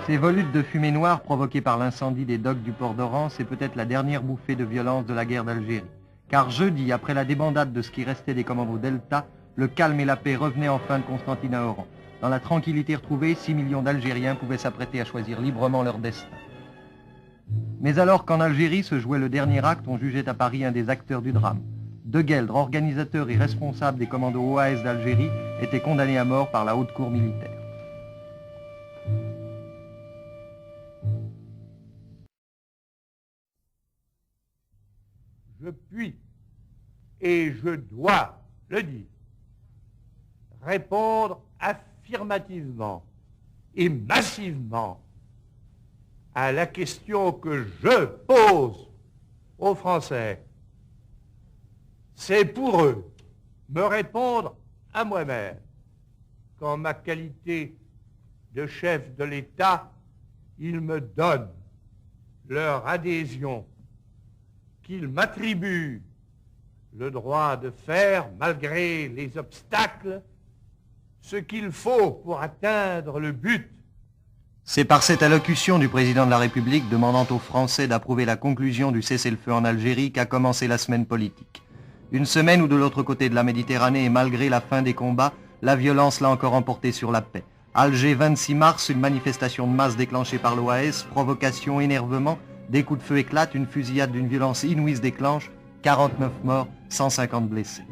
Ces volutes de fumée noire provoquées par l'incendie des docks du port d'Oran, c'est peut-être la dernière bouffée de violence de la guerre d'Algérie. Car jeudi, après la débandade de ce qui restait des commandos Delta, le calme et la paix revenaient enfin de Constantine à Oran. Dans la tranquillité retrouvée, 6 millions d'Algériens pouvaient s'apprêter à choisir librement leur destin. Mais alors qu'en Algérie se jouait le dernier acte, on jugeait à Paris un des acteurs du drame. De Gueldre, organisateur et responsable des commandos OAS d'Algérie, était condamné à mort par la haute cour militaire. Je puis et je dois le dire, répondre affirmativement et massivement à la question que je pose aux Français. C'est pour eux me répondre à moi-même qu'en ma qualité de chef de l'État, ils me donnent leur adhésion, qu'ils m'attribuent le droit de faire, malgré les obstacles, ce qu'il faut pour atteindre le but. C'est par cette allocution du président de la République demandant aux Français d'approuver la conclusion du cessez-le-feu en Algérie qu'a commencé la semaine politique. Une semaine où de l'autre côté de la Méditerranée et malgré la fin des combats, la violence l'a encore emporté sur la paix. Alger, 26 mars, une manifestation de masse déclenchée par l'OAS, provocation, énervement, des coups de feu éclatent, une fusillade d'une violence inouïe se déclenche, 49 morts, 150 blessés.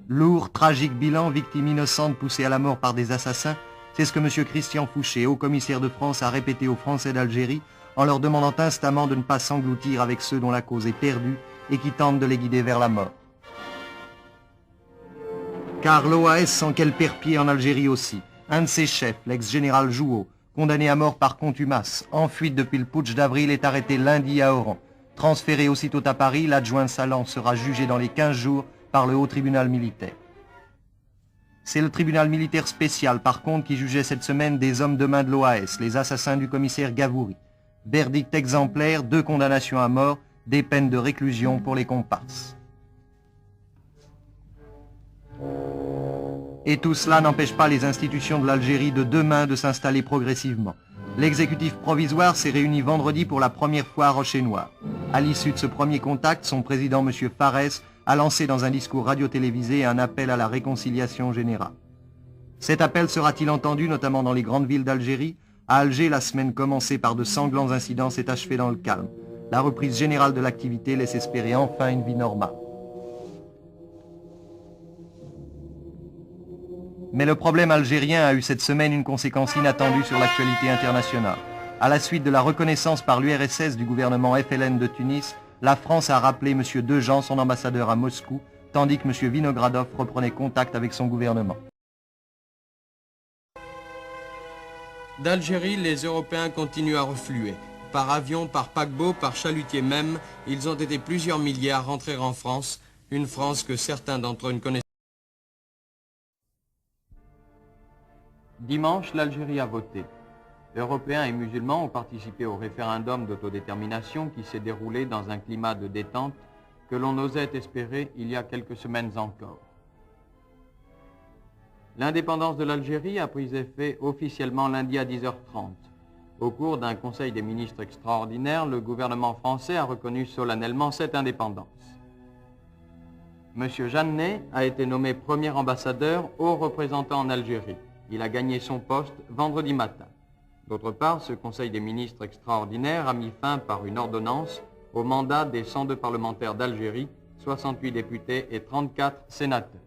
Lourd, tragique bilan, victimes innocentes poussées à la mort par des assassins, c'est ce que M. Christian Fouché, haut commissaire de France, a répété aux Français d'Algérie en leur demandant instamment de ne pas s'engloutir avec ceux dont la cause est perdue et qui tentent de les guider vers la mort. Car l'OAS sent qu'elle perd pied en Algérie aussi. Un de ses chefs, l'ex-général Jouot, condamné à mort par contumace, en fuite depuis le putsch d'avril, est arrêté lundi à Oran. Transféré aussitôt à Paris, l'adjoint Salan sera jugé dans les 15 jours par le haut tribunal militaire. C'est le tribunal militaire spécial, par contre, qui jugeait cette semaine des hommes de main de l'OAS, les assassins du commissaire Gavouri. Verdict exemplaire, 2 condamnations à mort, des peines de réclusion pour les comparses. Et tout cela n'empêche pas les institutions de l'Algérie de demain de s'installer progressivement. L'exécutif provisoire s'est réuni vendredi pour la première fois à Rocher-Noir. À l'issue de ce premier contact, son président, M. Farès, a lancé dans un discours radio-télévisé un appel à la réconciliation générale. Cet appel sera-t-il entendu notamment dans les grandes villes d'Algérie? À Alger, la semaine commencée par de sanglants incidents s'est achevée dans le calme. La reprise générale de l'activité laisse espérer enfin une vie normale. Mais le problème algérien a eu cette semaine une conséquence inattendue sur l'actualité internationale. À la suite de la reconnaissance par l'URSS du gouvernement FLN de Tunis, la France a rappelé M. Dejean, son ambassadeur à Moscou, tandis que M. Vinogradov reprenait contact avec son gouvernement. D'Algérie, les Européens continuent à refluer. Par avion, par paquebot, par chalutier même, ils ont été plusieurs milliers à rentrer en France, une France que certains d'entre eux ne connaissent. Dimanche, l'Algérie a voté. Européens et musulmans ont participé au référendum d'autodétermination qui s'est déroulé dans un climat de détente que l'on osait espérer il y a quelques semaines encore. L'indépendance de l'Algérie a pris effet officiellement lundi à 10h30. Au cours d'un conseil des ministres extraordinaire, le gouvernement français a reconnu solennellement cette indépendance. M. Jeannet a été nommé premier ambassadeur haut représentant en Algérie. Il a gagné son poste vendredi matin. D'autre part, ce conseil des ministres extraordinaire a mis fin par une ordonnance au mandat des 102 parlementaires d'Algérie, 68 députés et 34 sénateurs.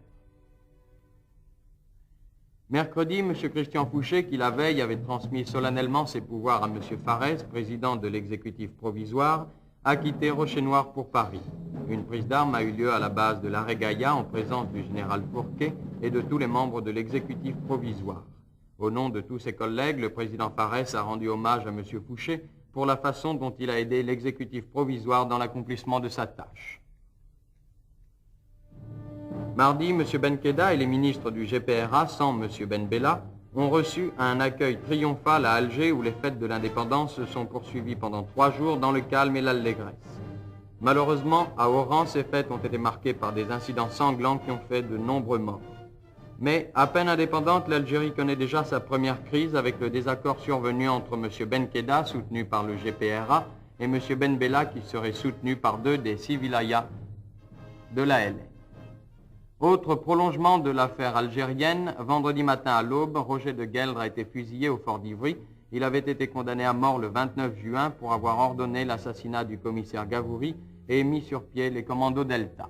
Mercredi, M. Christian Fouché, qui la veille avait transmis solennellement ses pouvoirs à M. Farès, président de l'exécutif provisoire, a quitté Rocher-Noir pour Paris. Une prise d'armes a eu lieu à la base de l'arrêt Gaïa en présence du général Fourquet et de tous les membres de l'exécutif provisoire. Au nom de tous ses collègues, le président Farès a rendu hommage à M. Fouché pour la façon dont il a aidé l'exécutif provisoire dans l'accomplissement de sa tâche. Mardi, M. Benkheda et les ministres du GPRA, sans M. Benbella, ont reçu un accueil triomphal à Alger où les fêtes de l'indépendance se sont poursuivies pendant 3 jours dans le calme et l'allégresse. Malheureusement, à Oran, ces fêtes ont été marquées par des incidents sanglants qui ont fait de nombreux morts. Mais à peine indépendante, l'Algérie connaît déjà sa première crise avec le désaccord survenu entre M. Ben Khedda, soutenu par le GPRA, et M. Ben Bella, qui serait soutenu par 2 des 6 wilayas de la LN. Autre prolongement de l'affaire algérienne, vendredi matin à l'aube, Roger de Gueldre a été fusillé au fort d'Ivry. Il avait été condamné à mort le 29 juin pour avoir ordonné l'assassinat du commissaire Gavouri et mis sur pied les commandos Delta.